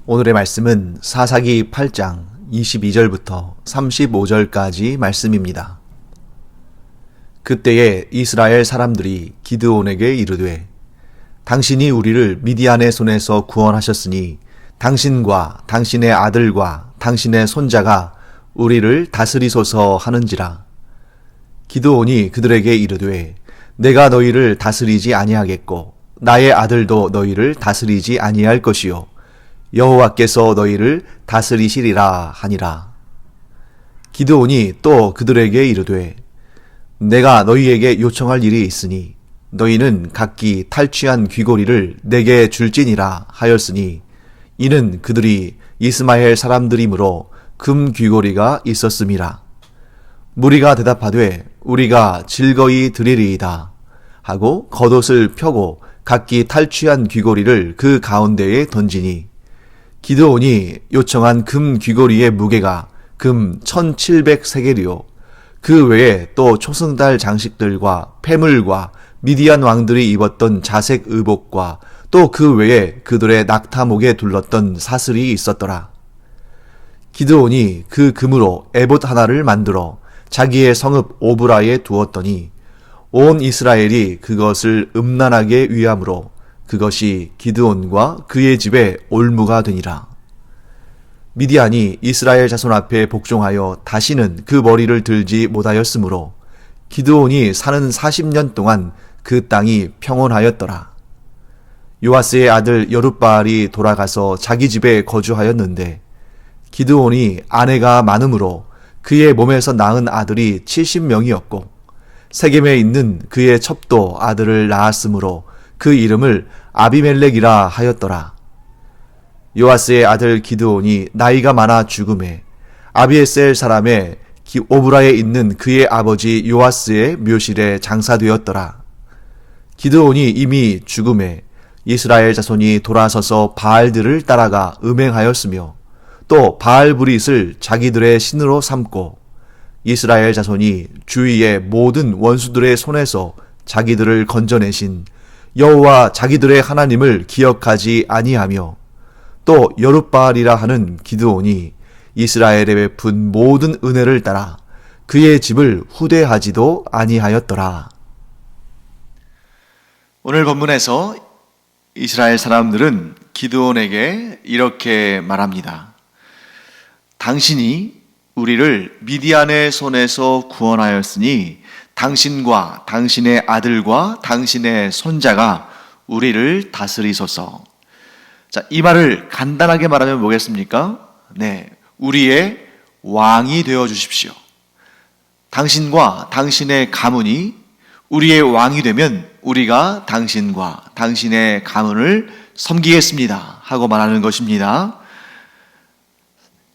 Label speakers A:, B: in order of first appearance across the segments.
A: 오늘의 말씀은 사사기 8장 22절부터 35절까지 말씀입니다. 그때에 이스라엘 사람들이 기드온에게 이르되 당신이 우리를 미디안의 손에서 구원하셨으니 당신과 당신의 아들과 당신의 손자가 우리를 다스리소서 하는지라. 기드온이 그들에게 이르되 내가 너희를 다스리지 아니하겠고 나의 아들도 너희를 다스리지 아니할 것이요 여호와께서 너희를 다스리시리라 하니라. 기드온이 또 그들에게 이르되 내가 너희에게 요청할 일이 있으니 너희는 각기 탈취한 귀고리를 내게 줄지니라 하였으니 이는 그들이 이스마엘 사람들이므로 금 귀고리가 있었음이라. 무리가 대답하되 우리가 즐거이 드리리이다 하고 겉옷을 펴고 각기 탈취한 귀고리를 그 가운데에 던지니 기드온이 요청한 금 귀고리의 무게가 금 1700세겔이요 그 외에 또 초승달 장식들과 패물과 미디안 왕들이 입었던 자색 의복과 또 그 외에 그들의 낙타목에 둘렀던 사슬이 있었더라. 기드온이 그 금으로 에봇 하나를 만들어 자기의 성읍 오브라에 두었더니 온 이스라엘이 그것을 음란하게 위함으로 그것이 기드온과 그의 집에 올무가 되니라. 미디안이 이스라엘 자손 앞에 복종하여 다시는 그 머리를 들지 못하였으므로 기드온이 사는 40년 동안 그 땅이 평온하였더라. 요아스의 아들 여룻바알이 돌아가서 자기 집에 거주하였는데 기드온이 아내가 많으므로 그의 몸에서 낳은 아들이 70명이었고 세겜에 있는 그의 첩도 아들을 낳았으므로 그 이름을 아비멜렉이라 하였더라. 요아스의 아들 기드온이 나이가 많아 죽음에 아비에셀 사람의 오브라에 있는 그의 아버지 요아스의 묘실에 장사되었더라. 기드온이 이미 죽음에 이스라엘 자손이 돌아서서 바알들을 따라가 음행하였으며 또 바알브릿을 자기들의 신으로 삼고 이스라엘 자손이 주위의 모든 원수들의 손에서 자기들을 건져내신 여호와 자기들의 하나님을 기억하지 아니하며 또 여룻바알이라 하는 기드온이 이스라엘에 베푼 모든 은혜를 따라 그의 집을 후대하지도 아니하였더라. 오늘 본문에서 이스라엘 사람들은 기드온에게 이렇게 말합니다. 당신이 우리를 미디안의 손에서 구원하였으니 당신과 당신의 아들과 당신의 손자가 우리를 다스리소서. 자, 이 말을 간단하게 말하면 뭐겠습니까? 네, 우리의 왕이 되어 주십시오. 당신과 당신의 가문이 우리의 왕이 되면 우리가 당신과 당신의 가문을 섬기겠습니다 하고 말하는 것입니다.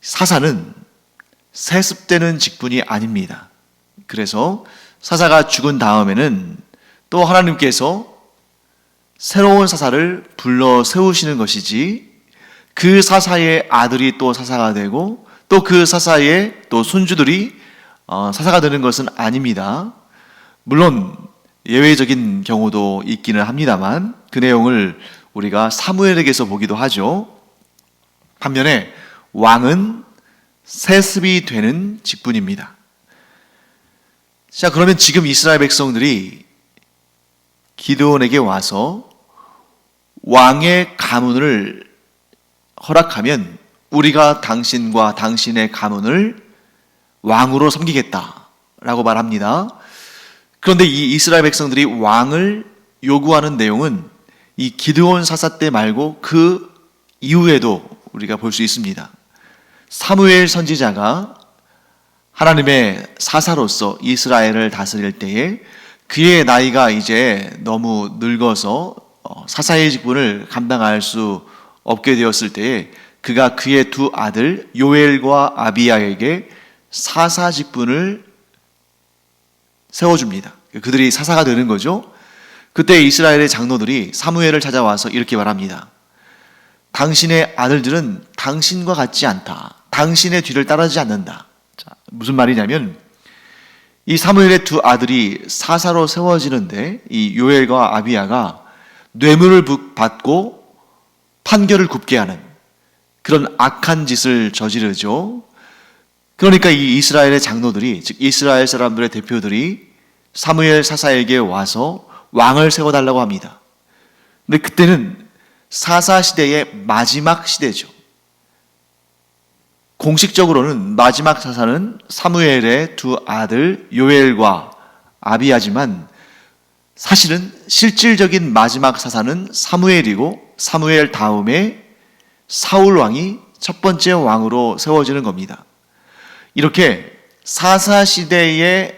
A: 사사는 세습되는 직분이 아닙니다. 그래서 사사가 죽은 다음에는 또 하나님께서 새로운 사사를 불러 세우시는 것이지 그 사사의 아들이 또 사사가 되고 또 그 사사의 또 손주들이 사사가 되는 것은 아닙니다. 물론 예외적인 경우도 있기는 합니다만 그 내용을 우리가 사무엘에게서 보기도 하죠. 반면에 왕은 세습이 되는 직분입니다. 자, 그러면 지금 이스라엘 백성들이 기드온에게 와서 왕의 가문을 허락하면 우리가 당신과 당신의 가문을 왕으로 섬기겠다라고 말합니다. 그런데 이 이스라엘 백성들이 왕을 요구하는 내용은 이 기드온 사사 때 말고 그 이후에도 우리가 볼 수 있습니다. 사무엘 선지자가 하나님의 사사로서 이스라엘을 다스릴 때에 그의 나이가 이제 너무 늙어서 사사의 직분을 감당할 수 없게 되었을 때에 그가 그의 두 아들 요엘과 아비야에게 사사 직분을 세워줍니다. 그들이 사사가 되는 거죠. 그때 이스라엘의 장로들이 사무엘을 찾아와서 이렇게 말합니다. 당신의 아들들은 당신과 같지 않다. 당신의 뒤를 따르지 않는다. 자, 무슨 말이냐면 이 사무엘의 두 아들이 사사로 세워지는데 이 요엘과 아비야가 뇌물을 받고 판결을 굽게 하는 그런 악한 짓을 저지르죠. 그러니까 이 이스라엘의 장로들이, 즉 이스라엘 사람들의 대표들이 사무엘 사사에게 와서 왕을 세워달라고 합니다. 근데 그때는 사사 시대의 마지막 시대죠. 공식적으로는 마지막 사사는 사무엘의 두 아들 요엘과 아비야지만 사실은 실질적인 마지막 사사는 사무엘이고 사무엘 다음에 사울 왕이 첫 번째 왕으로 세워지는 겁니다. 이렇게 사사 시대의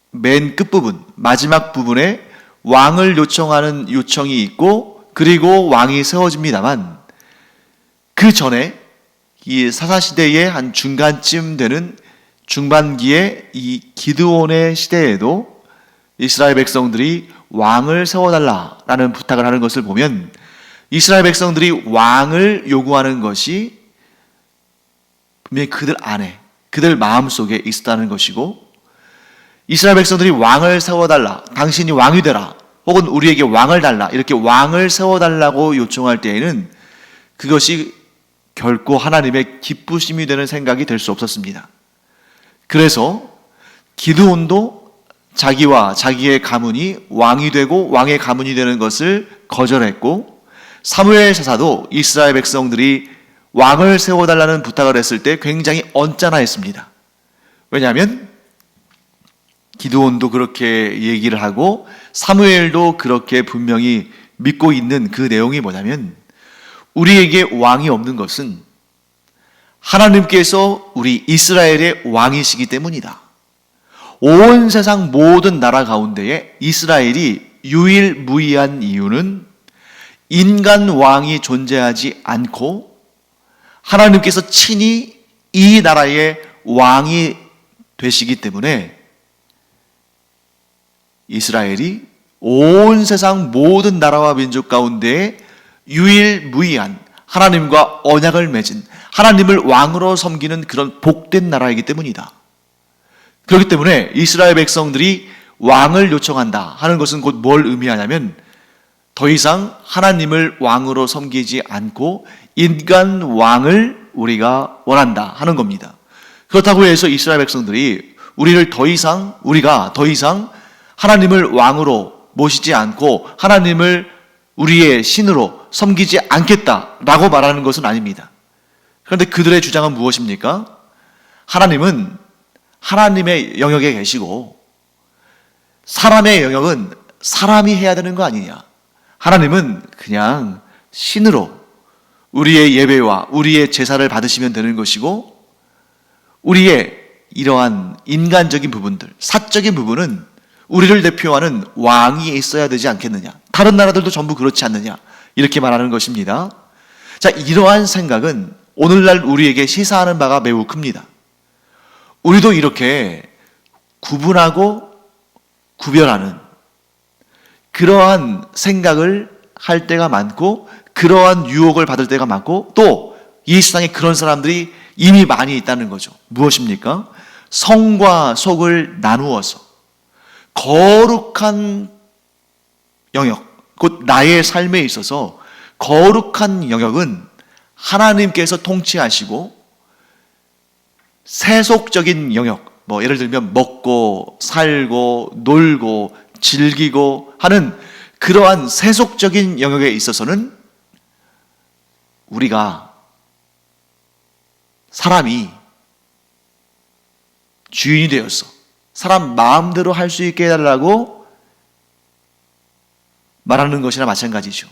A: 맨 끝부분, 마지막 부분에 왕을 요청하는 요청이 있고 그리고 왕이 세워집니다만 그 전에 이 사사 시대의 한 중간쯤 되는 중반기에 이 기드온의 시대에도 이스라엘 백성들이 왕을 세워달라라는 부탁을 하는 것을 보면 이스라엘 백성들이 왕을 요구하는 것이 분명히 그들 안에, 그들 마음속에 있었다는 것이고 이스라엘 백성들이 왕을 세워달라, 당신이 왕이 되라, 혹은 우리에게 왕을 달라, 이렇게 왕을 세워달라고 요청할 때에는 그것이 결코 하나님의 기쁘심이 되는 생각이 될 수 없었습니다. 그래서 기드온도 자기와 자기의 가문이 왕이 되고 왕의 가문이 되는 것을 거절했고 사무엘 사사도 이스라엘 백성들이 왕을 세워달라는 부탁을 했을 때 굉장히 언짢아했습니다. 왜냐하면 기드온도 그렇게 얘기를 하고 사무엘도 그렇게 분명히 믿고 있는 그 내용이 뭐냐면 우리에게 왕이 없는 것은 하나님께서 우리 이스라엘의 왕이시기 때문이다. 온 세상 모든 나라 가운데에 이스라엘이 유일무이한 이유는 인간 왕이 존재하지 않고 하나님께서 친히 이 나라의 왕이 되시기 때문에 이스라엘이 온 세상 모든 나라와 민족 가운데 유일무이한 하나님과 언약을 맺은 하나님을 왕으로 섬기는 그런 복된 나라이기 때문이다. 그렇기 때문에 이스라엘 백성들이 왕을 요청한다 하는 것은 곧 뭘 의미하냐면 더 이상 하나님을 왕으로 섬기지 않고 인간 왕을 우리가 원한다 하는 겁니다. 그렇다고 해서 이스라엘 백성들이 우리가 더 이상 하나님을 왕으로 모시지 않고 하나님을 우리의 신으로 섬기지 않겠다라고 말하는 것은 아닙니다. 그런데 그들의 주장은 무엇입니까? 하나님은 하나님의 영역에 계시고 사람의 영역은 사람이 해야 되는 거 아니냐. 하나님은 그냥 신으로 우리의 예배와 우리의 제사를 받으시면 되는 것이고 우리의 이러한 인간적인 부분들, 사적인 부분은 우리를 대표하는 왕이 있어야 되지 않겠느냐. 다른 나라들도 전부 그렇지 않느냐. 이렇게 말하는 것입니다. 자, 이러한 생각은 오늘날 우리에게 시사하는 바가 매우 큽니다. 우리도 이렇게 구분하고 구별하는 그러한 생각을 할 때가 많고 그러한 유혹을 받을 때가 많고 또 이 세상에 그런 사람들이 이미 많이 있다는 거죠. 무엇입니까? 성과 속을 나누어서 거룩한 영역, 곧 나의 삶에 있어서 거룩한 영역은 하나님께서 통치하시고 세속적인 영역, 예를 들면 먹고 살고 놀고 즐기고 하는 그러한 세속적인 영역에 있어서는 우리가 사람이 주인이 되어서 사람 마음대로 할 수 있게 해달라고 말하는 것이나 마찬가지죠.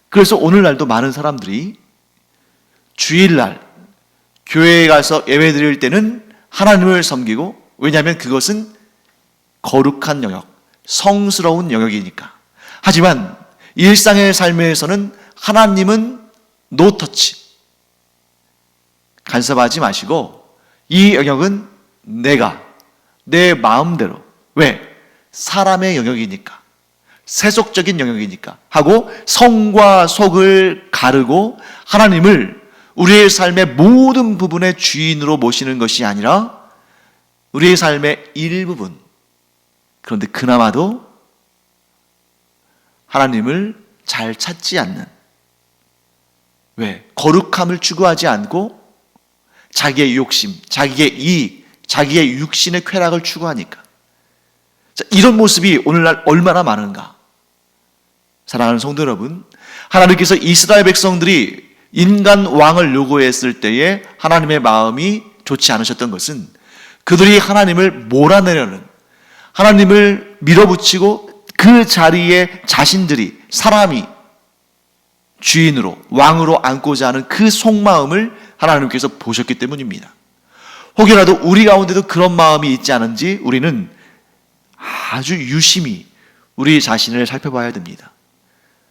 A: 그래서 오늘날도 많은 사람들이 주일날 교회에 가서 예배 드릴 때는 하나님을 섬기고 왜냐하면 그것은 거룩한 영역, 성스러운 영역이니까. 하지만 일상의 삶에서는 하나님은 노터치, 간섭하지 마시고 이 영역은 내가 내 마음대로, 왜? 사람의 영역이니까, 세속적인 영역이니까 하고 성과 속을 가르고 하나님을 우리의 삶의 모든 부분의 주인으로 모시는 것이 아니라 우리의 삶의 일부분, 그런데 그나마도 하나님을 잘 찾지 않는, 왜? 거룩함을 추구하지 않고 자기의 욕심, 자기의 이익, 자기의 육신의 쾌락을 추구하니까. 자, 이런 모습이 오늘날 얼마나 많은가. 사랑하는 성도 여러분, 하나님께서 이스라엘 백성들이 인간 왕을 요구했을 때에 하나님의 마음이 좋지 않으셨던 것은 그들이 하나님을 몰아내려는, 하나님을 밀어붙이고 그 자리에 자신들이, 사람이 주인으로, 왕으로 앉고자 하는 그 속마음을 하나님께서 보셨기 때문입니다. 혹여라도 우리 가운데도 그런 마음이 있지 않은지 우리는 아주 유심히 우리 자신을 살펴봐야 됩니다.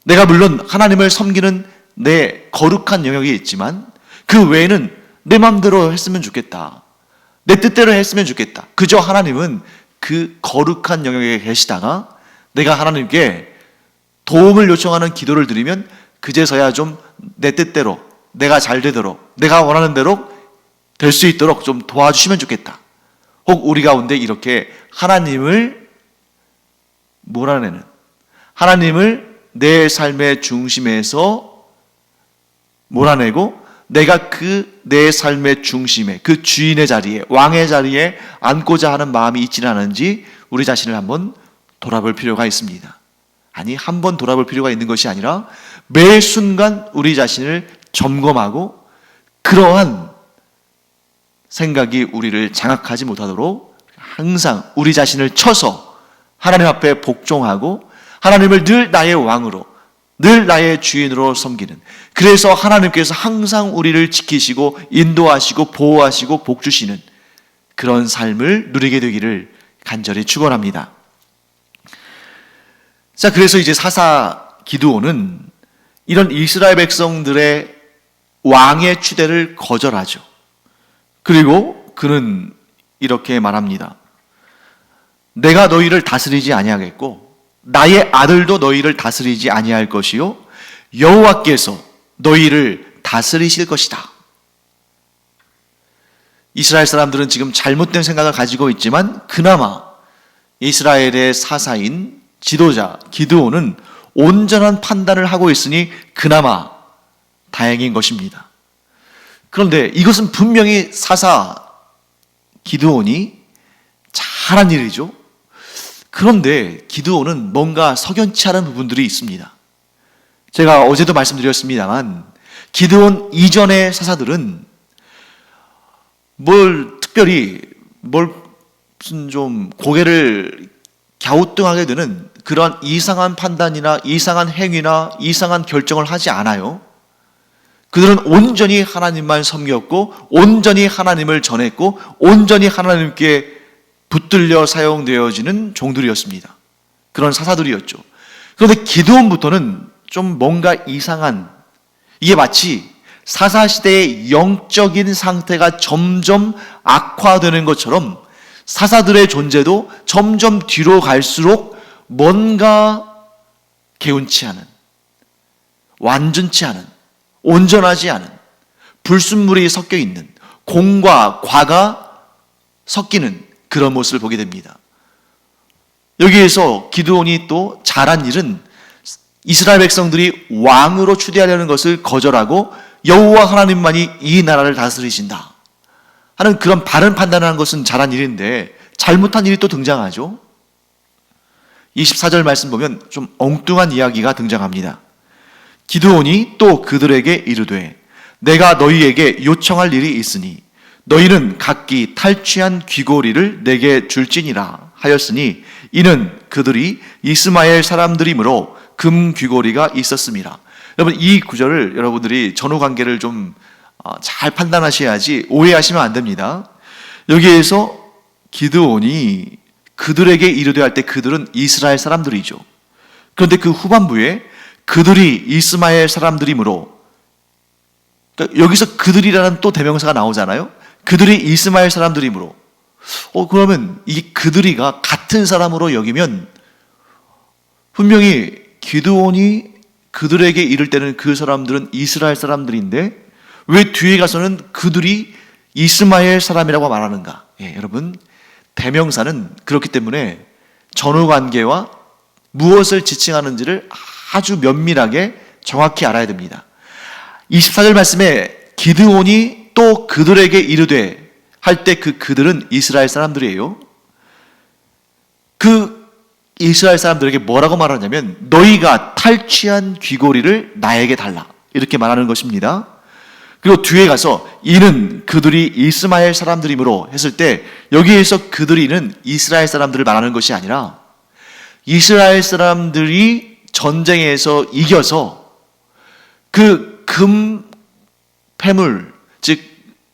A: 내가 물론 하나님을 섬기는 내 거룩한 영역이 있지만 그 외에는 내 마음대로 했으면 좋겠다, 내 뜻대로 했으면 좋겠다. 그저 하나님은 그 거룩한 영역에 계시다가 내가 하나님께 도움을 요청하는 기도를 드리면 그제서야 좀 내 뜻대로, 내가 잘 되도록, 내가 원하는 대로 될 수 있도록 좀 도와주시면 좋겠다. 혹 우리 가운데 이렇게 하나님을 몰아내는, 하나님을 내 삶의 중심에서 몰아내고 내가 그 내 삶의 중심에, 그 주인의 자리에, 왕의 자리에 앉고자 하는 마음이 있지는 않은지 우리 자신을 한번 돌아볼 필요가 있습니다. 아니, 한번 돌아볼 필요가 있는 것이 아니라 매 순간 우리 자신을 점검하고 그러한 생각이 우리를 장악하지 못하도록 항상 우리 자신을 쳐서 하나님 앞에 복종하고 하나님을 늘 나의 왕으로, 늘 나의 주인으로 섬기는, 그래서 하나님께서 항상 우리를 지키시고 인도하시고 보호하시고 복주시는 그런 삶을 누리게 되기를 간절히 축원합니다. 자, 그래서 이제 사사 기드온은 이런 이스라엘 백성들의 왕의 추대를 거절하죠. 그리고 그는 이렇게 말합니다. 내가 너희를 다스리지 아니하겠고 나의 아들도 너희를 다스리지 아니할 것이요 여호와께서 너희를 다스리실 것이다. 이스라엘 사람들은 지금 잘못된 생각을 가지고 있지만 그나마 이스라엘의 사사인 지도자 기드온은 온전한 판단을 하고 있으니 그나마 다행인 것입니다. 그런데 이것은 분명히 사사 기드온이 잘한 일이죠. 그런데 기드온은 뭔가 석연치 않은 부분들이 있습니다. 제가 어제도 말씀드렸습니다만 기드온 이전의 사사들은 특별히 무슨 좀 고개를 갸우뚱하게 되는 그런 이상한 판단이나 이상한 행위나 이상한 결정을 하지 않아요. 그들은 온전히 하나님만 섬겼고 온전히 하나님을 전했고 온전히 하나님께 붙들려 사용되어지는 종들이었습니다. 그런 사사들이었죠. 그런데 기드온부터는 좀 뭔가 이상한, 이게 마치 사사시대의 영적인 상태가 점점 악화되는 것처럼 사사들의 존재도 점점 뒤로 갈수록 뭔가 개운치 않은, 완전치 않은, 온전하지 않은, 불순물이 섞여 있는, 공과 과가 섞이는 그런 모습을 보게 됩니다. 여기에서 기드온이 또 잘한 일은 이스라엘 백성들이 왕으로 추대하려는 것을 거절하고 여호와 하나님만이 이 나라를 다스리신다 하는 그런 바른 판단을 한 것은 잘한 일인데 잘못한 일이 또 등장하죠. 24절 말씀 보면 좀 엉뚱한 이야기가 등장합니다. 기드온이 또 그들에게 이르되 내가 너희에게 요청할 일이 있으니 너희는 각기 탈취한 귀고리를 내게 줄지니라 하였으니 이는 그들이 이스마엘 사람들이므로 금 귀고리가 있었습니다. 여러분, 이 구절을 여러분들이 전후 관계를 좀 잘 판단하셔야지 오해하시면 안 됩니다. 여기에서 기드온이 그들에게 이르되 할 때 그들은 이스라엘 사람들이죠. 그런데 그 후반부에 그들이 이스마엘 사람들이므로, 그러니까 여기서 그들이라는 또 대명사가 나오잖아요. 그들이 이스마엘 사람들이므로. 그러면 이 그들이가 같은 사람으로 여기면 분명히 기드온이 그들에게 이를 때는 그 사람들은 이스라엘 사람들인데 왜 뒤에 가서는 그들이 이스마엘 사람이라고 말하는가? 여러분, 대명사는 그렇기 때문에 전후 관계와 무엇을 지칭하는지를 아주 면밀하게 정확히 알아야 됩니다. 24절 말씀에 기드온이 또 그들에게 이르되 할 때 그 그들은 이스라엘 사람들이에요. 그 이스라엘 사람들에게 뭐라고 말하냐면 너희가 탈취한 귀고리를 나에게 달라 이렇게 말하는 것입니다. 그리고 뒤에 가서 이는 그들이 이스마엘 사람들이므로 했을 때 여기에서 그들이는 이스라엘 사람들을 말하는 것이 아니라 이스라엘 사람들이 전쟁에서 이겨서 그 금 패물, 즉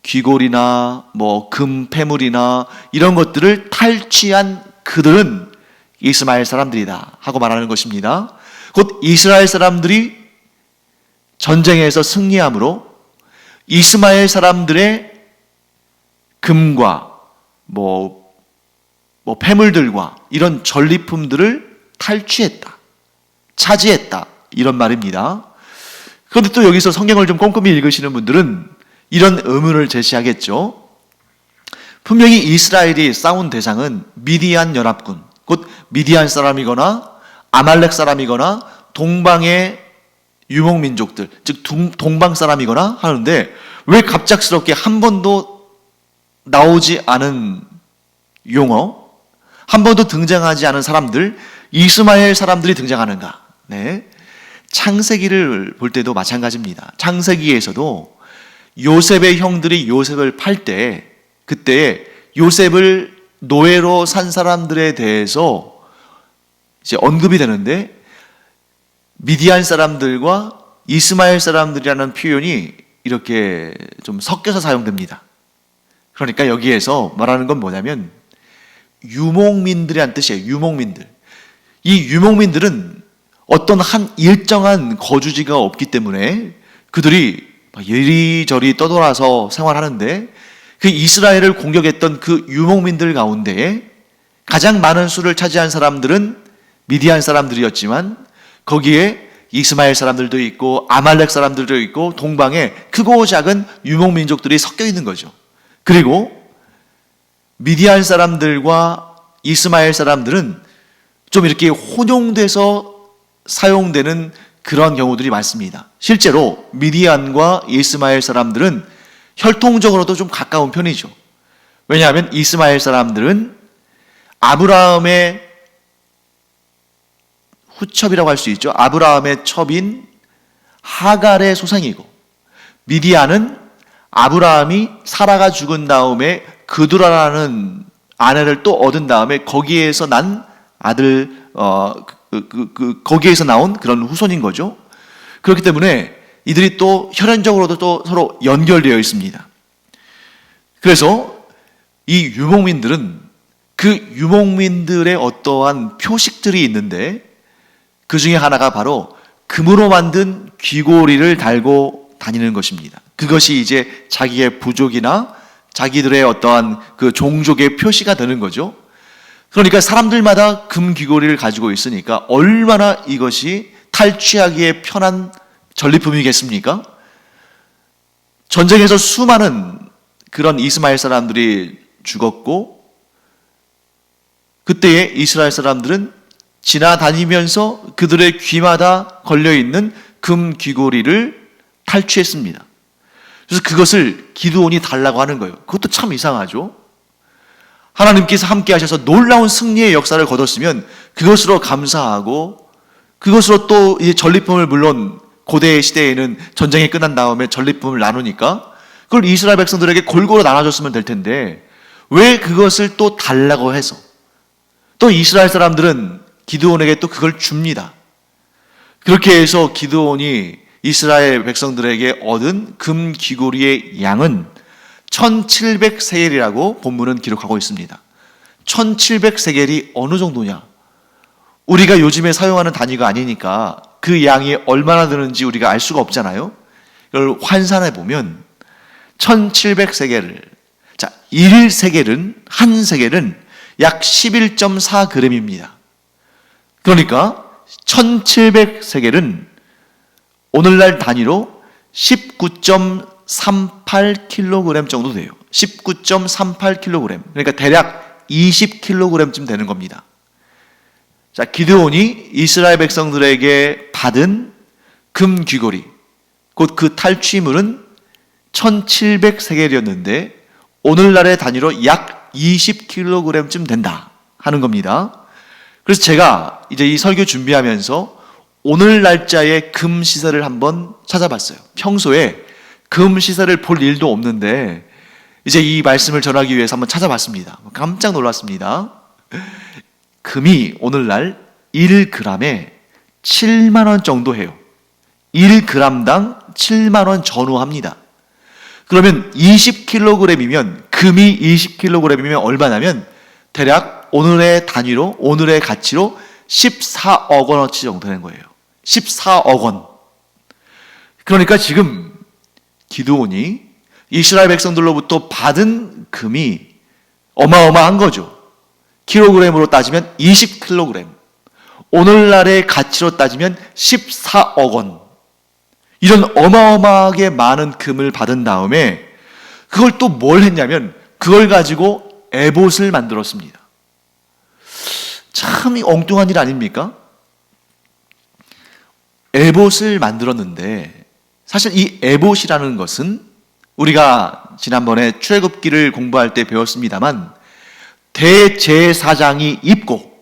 A: 귀골이나 뭐 금 패물이나 이런 것들을 탈취한 그들은 이스마엘 사람들이다 하고 말하는 것입니다. 곧 이스라엘 사람들이 전쟁에서 승리함으로 이스마엘 사람들의 금과 뭐 패물들과 이런 전리품들을 탈취했다, 차지했다 이런 말입니다. 그런데 또 여기서 성경을 좀 꼼꼼히 읽으시는 분들은 이런 의문을 제시하겠죠. 분명히 이스라엘이 싸운 대상은 미디안 연합군, 곧 미디안 사람이거나 아말렉 사람이거나 동방의 유목민족들, 즉 동방 사람이거나 하는데 왜 갑작스럽게 한 번도 나오지 않은 용어, 한 번도 등장하지 않은 사람들, 이스마엘 사람들이 등장하는가? 네. 창세기를 볼 때도 마찬가지입니다. 창세기에서도 요셉의 형들이 요셉을 팔 때 그때 요셉을 노예로 산 사람들에 대해서 이제 언급이 되는데 미디안 사람들과 이스마엘 사람들이라는 표현이 이렇게 좀 섞여서 사용됩니다. 그러니까 여기에서 말하는 건 뭐냐면 유목민들이란 뜻이에요. 유목민들. 이 유목민들은 어떤 한 일정한 거주지가 없기 때문에 그들이 이리저리 떠돌아서 생활하는데 그 이스라엘을 공격했던 그 유목민들 가운데 가장 많은 수를 차지한 사람들은 미디안 사람들이었지만 거기에 이스마엘 사람들도 있고 아말렉 사람들도 있고 동방에 크고 작은 유목민족들이 섞여 있는 거죠. 그리고 미디안 사람들과 이스마엘 사람들은 좀 이렇게 혼용돼서 사용되는 그런 경우들이 많습니다. 실제로 미디안과 이스마엘 사람들은 혈통적으로도 좀 가까운 편이죠. 왜냐하면 이스마엘 사람들은 아브라함의 후첩이라고 할 수 있죠. 아브라함의 첩인 하갈의 소생이고 미디안은 아브라함이 사라가 죽은 다음에 그두라라는 아내를 또 얻은 다음에 거기에서 난 아들 거기에서 나온 그런 후손인 거죠. 그렇기 때문에 이들이 또 혈연적으로도 또 서로 연결되어 있습니다. 그래서 이 유목민들은 그 유목민들의 어떠한 표식들이 있는데 그 중에 하나가 바로 금으로 만든 귀고리를 달고 다니는 것입니다. 그것이 이제 자기의 부족이나 자기들의 어떠한 그 종족의 표시가 되는 거죠. 그러니까 사람들마다 금 귀고리를 가지고 있으니까 얼마나 이것이 탈취하기에 편한 전리품이겠습니까? 전쟁에서 수많은 그런 이스마엘 사람들이 죽었고 그때에 이스라엘 사람들은 지나다니면서 그들의 귀마다 걸려있는 금 귀고리를 탈취했습니다. 그래서 그것을 기드온이 달라고 하는 거예요. 그것도 참 이상하죠. 하나님께서 함께 하셔서 놀라운 승리의 역사를 거뒀으면 그것으로 감사하고 그것으로 또 이 전리품을 물론 고대 시대에는 전쟁이 끝난 다음에 전리품을 나누니까 그걸 이스라엘 백성들에게 골고루 나눠줬으면 될 텐데 왜 그것을 또 달라고 해서 또 이스라엘 사람들은 기드온에게 또 그걸 줍니다. 그렇게 해서 기드온이 이스라엘 백성들에게 얻은 금 귀고리의 양은 1700세겔이라고 본문은 기록하고 있습니다. 1700세겔이 어느 정도냐? 우리가 요즘에 사용하는 단위가 아니니까 그 양이 얼마나 드는지 우리가 알 수가 없잖아요. 이걸 환산해 보면 1700세겔을 자, 1세겔은 한 세겔은 약 11.4g입니다. 그러니까 1700세겔은 오늘날 단위로 19.38kg 정도 돼요. 19.38kg. 그러니까 대략 20kg쯤 되는 겁니다. 자, 기드온이 이스라엘 백성들에게 받은 금 귀고리. 곧 그 탈취물은 1700세겔이었는데 오늘날의 단위로 약 20kg쯤 된다 하는 겁니다. 그래서 제가 이제 이 설교 준비하면서 오늘 날짜의 금 시세를 한번 찾아봤어요. 평소에 금 시세를 볼 일도 없는데 이제 이 말씀을 전하기 위해서 한번 찾아봤습니다. 깜짝 놀랐습니다. 금이 오늘날 1g에 7만 원 정도 해요. 1g당 7만 원 전후합니다. 그러면 20kg이면 금이 20kg이면 얼마냐면 대략 오늘의 단위로 오늘의 가치로 14억 원어치 정도 되는 거예요. 14억 원. 그러니까 지금 기드온이 이스라엘 백성들로부터 받은 금이 어마어마한 거죠. 킬로그램으로 따지면 20kg. 오늘날의 가치로 따지면 14억 원. 이런 어마어마하게 많은 금을 받은 다음에 그걸 또 뭘 했냐면 그걸 가지고 에봇을 만들었습니다. 참 엉뚱한 일 아닙니까? 에봇을 만들었는데 사실 이 에봇이라는 것은 우리가 지난번에 출애굽기를 공부할 때 배웠습니다만 대제사장이 입고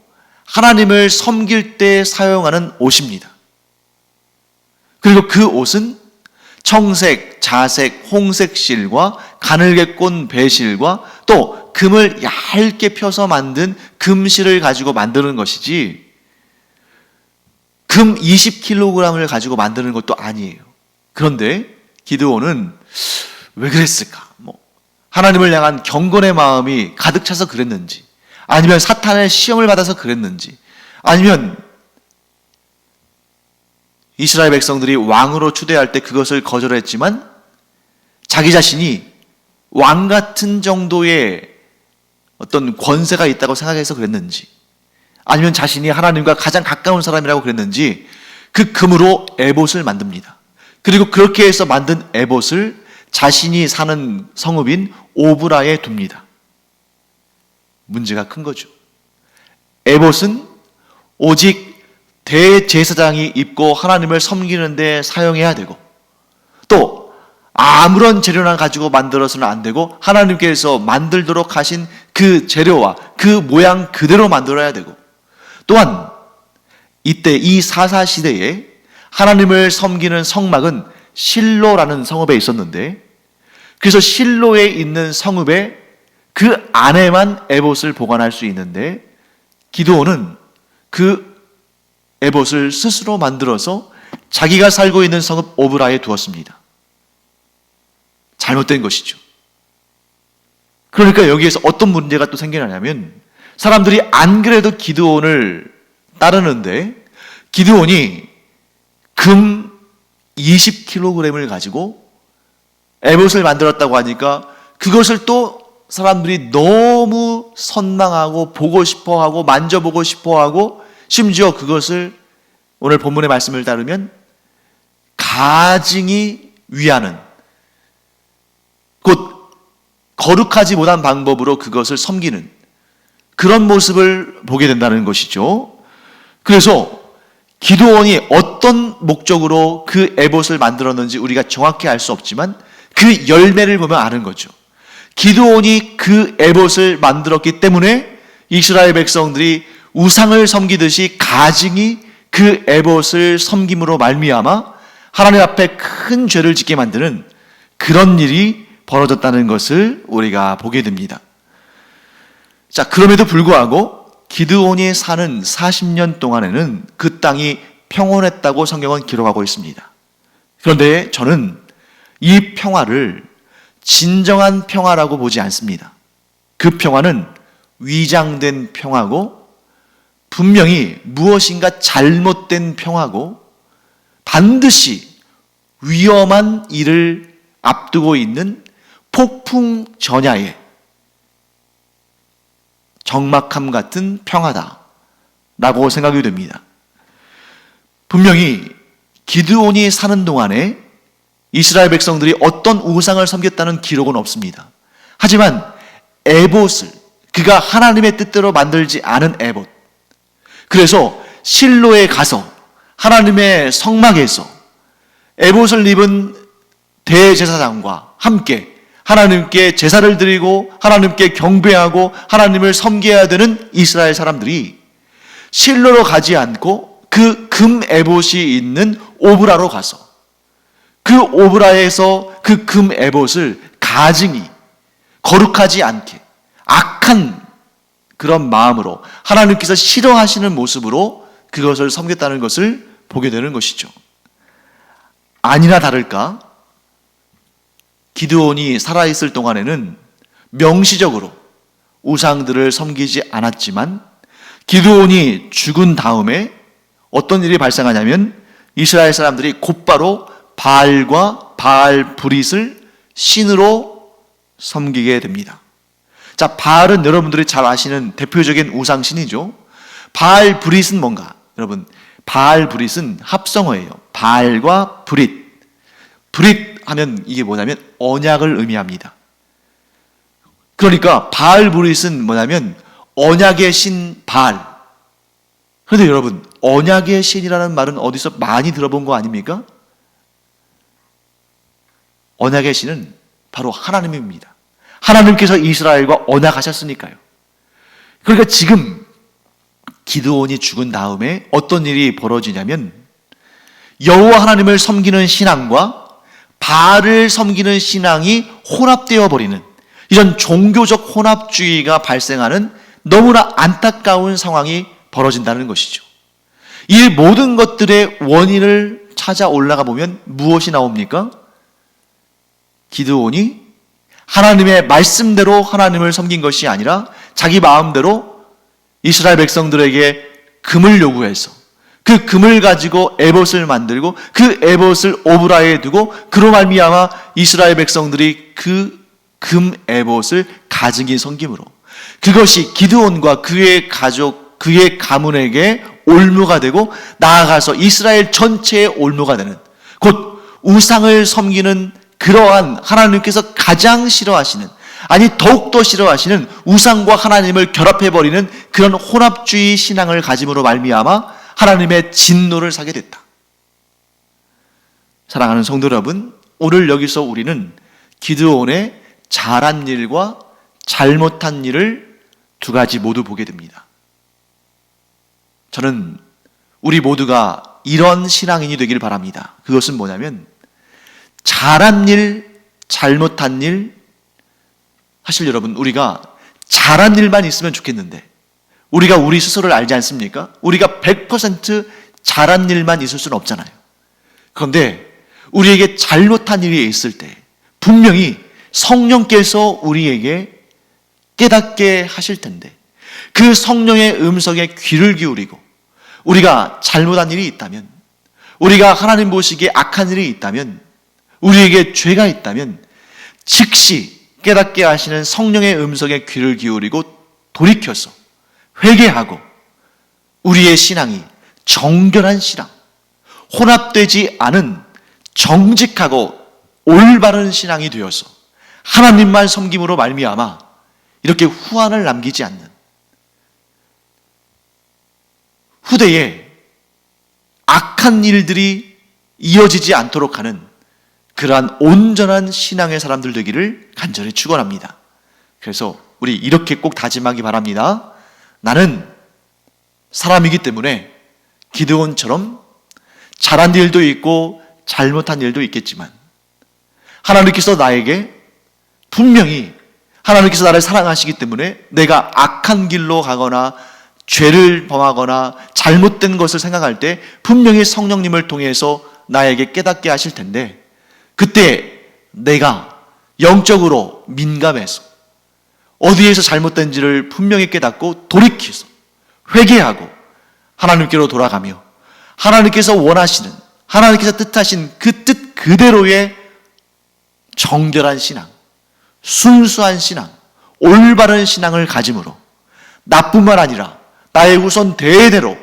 A: 하나님을 섬길 때 사용하는 옷입니다. 그리고 그 옷은 청색, 자색, 홍색 실과 가늘게 꼰 배실과 또 금을 얇게 펴서 만든 금실을 가지고 만드는 것이지 금 20kg을 가지고 만드는 것도 아니에요. 그런데 기드온은 왜 그랬을까? 하나님을 향한 경건의 마음이 가득 차서 그랬는지, 아니면 사탄의 시험을 받아서 그랬는지, 아니면 이스라엘 백성들이 왕으로 추대할 때 그것을 거절했지만 자기 자신이 왕 같은 정도의 어떤 권세가 있다고 생각해서 그랬는지, 아니면 자신이 하나님과 가장 가까운 사람이라고 그랬는지 그 금으로 에봇을 만듭니다. 그리고 그렇게 해서 만든 에봇을 자신이 사는 성읍인 오브라에 둡니다. 문제가 큰 거죠. 에봇은 오직 대제사장이 입고 하나님을 섬기는 데 사용해야 되고 또 아무런 재료나 가지고 만들어서는 안 되고 하나님께서 만들도록 하신 그 재료와 그 모양 그대로 만들어야 되고 또한 이때 이 사사시대에 하나님을 섬기는 성막은 실로라는 성읍에 있었는데 그래서 실로에 있는 성읍에 그 안에만 에봇을 보관할 수 있는데 기드온은 그 에봇을 스스로 만들어서 자기가 살고 있는 성읍 오브라에 두었습니다. 잘못된 것이죠. 그러니까 여기에서 어떤 문제가 또 생겨나냐면 사람들이 안 그래도 기드온을 따르는데 기드온이 금 20kg을 가지고 에봇을 만들었다고 하니까 그것을 또 사람들이 너무 선망하고 보고 싶어하고 만져보고 싶어하고 심지어 그것을 오늘 본문의 말씀을 따르면 가증이 위하는 곧 거룩하지 못한 방법으로 그것을 섬기는 그런 모습을 보게 된다는 것이죠. 그래서 기드온이 어떤 목적으로 그 에봇을 만들었는지 우리가 정확히 알 수 없지만 그 열매를 보면 아는 거죠. 기드온이 그 에봇을 만들었기 때문에 이스라엘 백성들이 우상을 섬기듯이 가증이 그 에봇을 섬김으로 말미암아 하나님 앞에 큰 죄를 짓게 만드는 그런 일이 벌어졌다는 것을 우리가 보게 됩니다. 자, 그럼에도 불구하고 기드온이 사는 40년 동안에는 그 땅이 평온했다고 성경은 기록하고 있습니다. 그런데 저는 이 평화를 진정한 평화라고 보지 않습니다. 그 평화는 위장된 평화고 분명히 무엇인가 잘못된 평화고 반드시 위험한 일을 앞두고 있는 폭풍 전야의 적막함 같은 평화다라고 생각이 됩니다. 분명히 기드온이 사는 동안에 이스라엘 백성들이 어떤 우상을 섬겼다는 기록은 없습니다. 하지만 에봇을 그가 하나님의 뜻대로 만들지 않은 에봇, 그래서 실로에 가서 하나님의 성막에서 에봇을 입은 대제사장과 함께 하나님께 제사를 드리고 하나님께 경배하고 하나님을 섬겨야 되는 이스라엘 사람들이 실로로 가지 않고 그 금 에봇이 있는 오브라로 가서 그 오브라에서 그 금 에봇을 가증히 거룩하지 않게 악한 그런 마음으로 하나님께서 싫어하시는 모습으로 그것을 섬겼다는 것을 보게 되는 것이죠. 아니나 다를까 기드온이 살아있을 동안에는 명시적으로 우상들을 섬기지 않았지만 기드온이 죽은 다음에 어떤 일이 발생하냐면 이스라엘 사람들이 곧바로 바알과 바알 브릿을 신으로 섬기게 됩니다. 자, 바알은 여러분들이 잘 아시는 대표적인 우상신이죠. 바알 브릿은 뭔가? 여러분, 바알 브릿은 합성어예요. 바알과 브릿. 브릿 하면 이게 뭐냐면 언약을 의미합니다. 그러니까 바알 브릿은 뭐냐면 언약의 신 바알. 그런데 여러분, 언약의 신이라는 말은 어디서 많이 들어본 거 아닙니까? 언약의 신은 바로 하나님입니다. 하나님께서 이스라엘과 언약하셨으니까요. 그러니까 지금 기드온이 죽은 다음에 어떤 일이 벌어지냐면 여호와 하나님을 섬기는 신앙과 바알을 섬기는 신앙이 혼합되어 버리는 이런 종교적 혼합주의가 발생하는 너무나 안타까운 상황이 벌어진다는 것이죠. 이 모든 것들의 원인을 찾아 올라가 보면 무엇이 나옵니까? 기드온이 하나님의 말씀대로 하나님을 섬긴 것이 아니라 자기 마음대로 이스라엘 백성들에게 금을 요구해서 그 금을 가지고 에봇을 만들고 그 에봇을 오브라에 두고 그로 말미암아 이스라엘 백성들이 그 금 에봇을 가증히 섬김으로 그것이 기드온과 그의 가족, 그의 가문에게 올무가 되고 나아가서 이스라엘 전체의 올무가 되는 곧 우상을 섬기는 그러한 하나님께서 가장 싫어하시는 아니 더욱더 싫어하시는 우상과 하나님을 결합해버리는 그런 혼합주의 신앙을 가짐으로 말미암아 하나님의 진노를 사게 됐다. 사랑하는 성도 여러분, 오늘 여기서 우리는 기드온의 잘한 일과 잘못한 일을 두 가지 모두 보게 됩니다. 저는 우리 모두가 이런 신앙인이 되길 바랍니다. 그것은 뭐냐면 잘한 일, 잘못한 일, 사실 여러분 우리가 잘한 일만 있으면 좋겠는데 우리가 우리 스스로를 알지 않습니까? 우리가 100% 잘한 일만 있을 수는 없잖아요. 그런데 우리에게 잘못한 일이 있을 때 분명히 성령께서 우리에게 깨닫게 하실 텐데 그 성령의 음성에 귀를 기울이고 우리가 잘못한 일이 있다면 우리가 하나님 보시기에 악한 일이 있다면 우리에게 죄가 있다면 즉시 깨닫게 하시는 성령의 음성에 귀를 기울이고 돌이켜서 회개하고 우리의 신앙이 정결한 신앙, 혼합되지 않은 정직하고 올바른 신앙이 되어서 하나님만 섬김으로 말미암아 이렇게 후환을 남기지 않는 후대에 악한 일들이 이어지지 않도록 하는 그러한 온전한 신앙의 사람들 되기를 간절히 축원합니다. 그래서 우리 이렇게 꼭 다짐하기 바랍니다. 나는 사람이기 때문에 기드온처럼 잘한 일도 있고 잘못한 일도 있겠지만 하나님께서 나에게 분명히 하나님께서 나를 사랑하시기 때문에 내가 악한 길로 가거나 죄를 범하거나 잘못된 것을 생각할 때 분명히 성령님을 통해서 나에게 깨닫게 하실 텐데 그때 내가 영적으로 민감해서 어디에서 잘못된지를 분명히 깨닫고 돌이켜서 회개하고 하나님께로 돌아가며 하나님께서 원하시는 하나님께서 뜻하신 그 뜻 그대로의 정결한 신앙, 순수한 신앙, 올바른 신앙을 가짐으로 나뿐만 아니라 나의 후손 대대로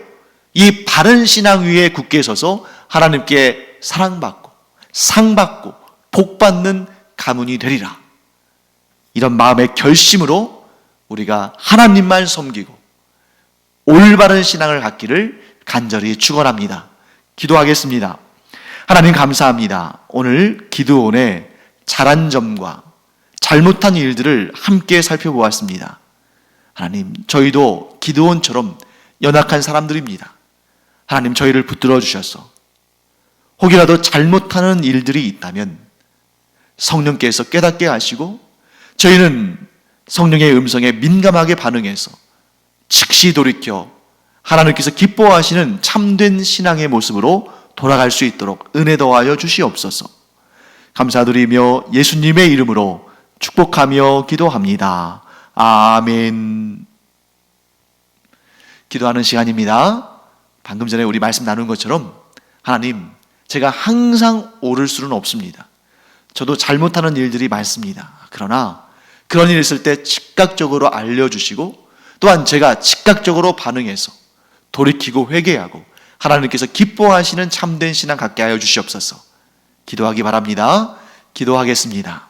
A: 이 바른 신앙 위에 굳게 서서 하나님께 사랑받고 상받고 복받는 가문이 되리라. 이런 마음의 결심으로 우리가 하나님만 섬기고 올바른 신앙을 갖기를 간절히 축원합니다. 기도하겠습니다. 하나님 감사합니다. 오늘 기드온의 잘한 점과 잘못한 일들을 함께 살펴보았습니다. 하나님, 저희도 기드온처럼 연약한 사람들입니다. 하나님, 저희를 붙들어 주셔서 혹이라도 잘못하는 일들이 있다면 성령께서 깨닫게 하시고 저희는 성령의 음성에 민감하게 반응해서 즉시 돌이켜 하나님께서 기뻐하시는 참된 신앙의 모습으로 돌아갈 수 있도록 은혜 더하여 주시옵소서. 감사드리며 예수님의 이름으로 축복하며 기도합니다. 아멘. 기도하는 시간입니다. 방금 전에 우리 말씀 나눈 것처럼 하나님, 제가 항상 옳을 수는 없습니다. 저도 잘못하는 일들이 많습니다. 그러나 그런 일이 있을 때 즉각적으로 알려주시고 또한 제가 즉각적으로 반응해서 돌이키고 회개하고 하나님께서 기뻐하시는 참된 신앙 갖게 하여 주시옵소서. 기도하기 바랍니다. 기도하겠습니다.